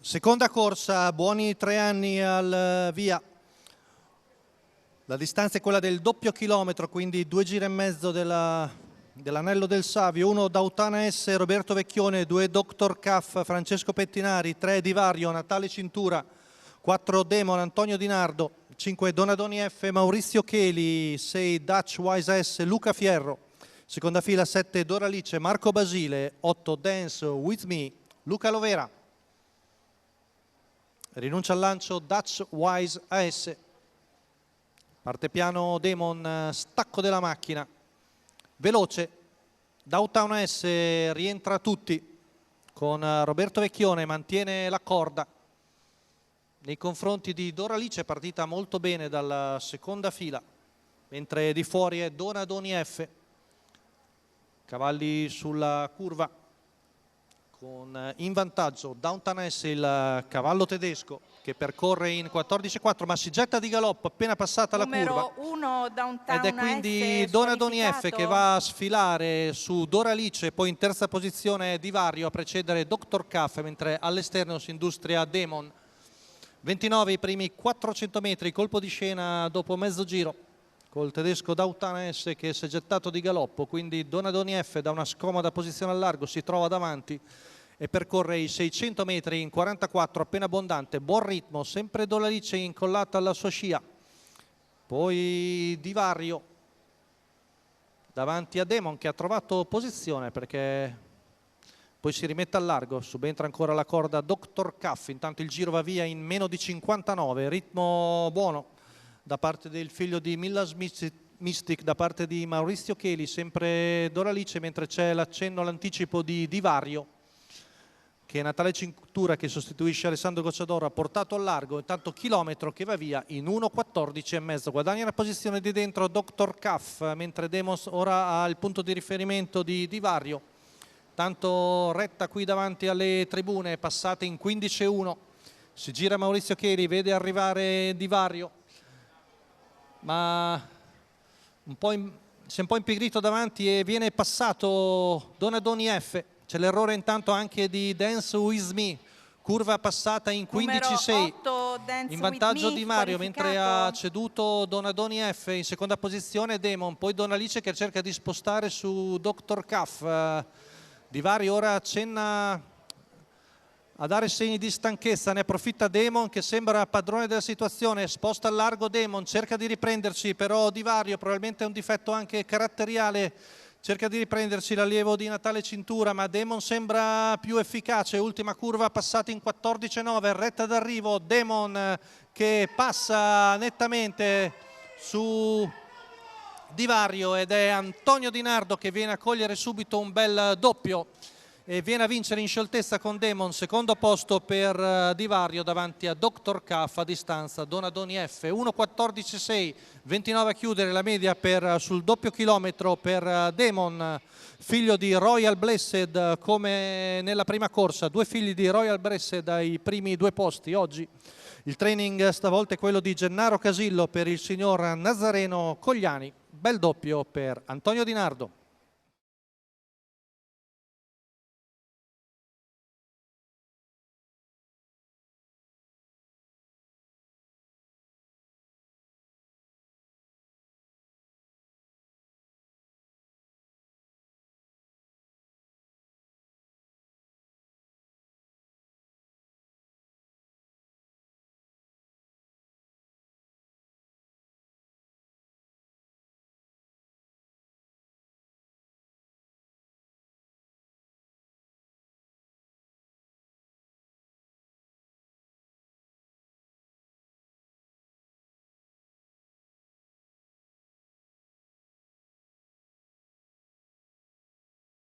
Seconda corsa, buoni 3 anni al via. La distanza è quella del doppio chilometro, quindi 2 giri e mezzo dell'Anello del Savio. 1 Dautana S, Roberto Vecchione, 2 Dr. Caff, Francesco Pettinari, 3 Divario, Natale Cintura, 4 Demon, Antonio Di Nardo, 5 Donadoni F, Maurizio Cheli, 6 Dutch Wise S, Luca Fierro. Seconda fila 7 Doralice, Marco Basile, 8 Dance With Me, Luca Lovera. Rinuncia al lancio Dutch Wise AS. Parte piano Demon, stacco della macchina. Veloce. Downtown S rientra tutti con Roberto Vecchione, mantiene la corda. Nei confronti di Doralice è partita molto bene dalla seconda fila, mentre di fuori è Donadoni F. Cavalli sulla curva. Con in vantaggio Downtown S, il cavallo tedesco che percorre in 14,4 ma si getta di galoppo appena passata la curva. Ed è quindi Donadoni F che va a sfilare su Doralice, poi in terza posizione Divario a precedere Dr. Caff, mentre all'esterno si industria Demon. 29 i primi 400 metri, colpo di scena dopo mezzo giro col tedesco Downtown S che si è gettato di galoppo, quindi Donadoni F da una scomoda posizione al largo si trova davanti e percorre i 600 metri in 44, appena abbondante, buon ritmo, sempre Doralice incollata alla sua scia. Poi Divario davanti a Demon che ha trovato posizione perché poi si rimette al largo, subentra ancora la corda Dr. Caff, intanto il giro va via in meno di 59, ritmo buono da parte del figlio di Millas Mystic, da parte di Maurizio Cheli, sempre Doralice, mentre c'è l'accenno, l'anticipo di Divario, che è Natale Cintura che sostituisce Alessandro Gocciadoro, ha portato al largo, intanto chilometro che va via in 1,14 e mezzo. Guadagna la posizione di dentro Dr. Caff, mentre Demos ora ha il punto di riferimento di Divario. Tanto retta qui davanti alle tribune, passate in 15,1. Si gira Maurizio Cheli, vede arrivare Divario, ma si è un po' impigrito davanti e viene passato Donadoni F. C'è l'errore intanto anche di Dance With Me, curva passata in 15,6 in vantaggio di Mario, mentre ha ceduto Donadoni F. In seconda posizione Demon, poi Donalice che cerca di spostare su Dr. Caff. Divario ora accenna a dare segni di stanchezza, ne approfitta Demon che sembra padrone della situazione, sposta al largo Demon, cerca di riprenderci, però Divario, probabilmente è un difetto anche caratteriale, cerca di riprenderci l'allievo di Natale Cintura, ma Demon sembra più efficace. Ultima curva passata in 14,9, retta d'arrivo, Demon che passa nettamente su Divario ed è Antonio Di Nardo che viene a cogliere subito un bel doppio e viene a vincere in scioltezza con Demon. Secondo posto per Divario davanti a Dr. Caff, a distanza Donadoni F. 1,14,6, 29 a chiudere la media sul doppio chilometro per Demon, figlio di Royal Blessed come nella prima corsa. 2 figli di Royal Blessed ai primi 2 posti oggi. Il training stavolta è quello di Gennaro Casillo per il signor Nazareno Cogliani. Bel doppio per Antonio Di Nardo.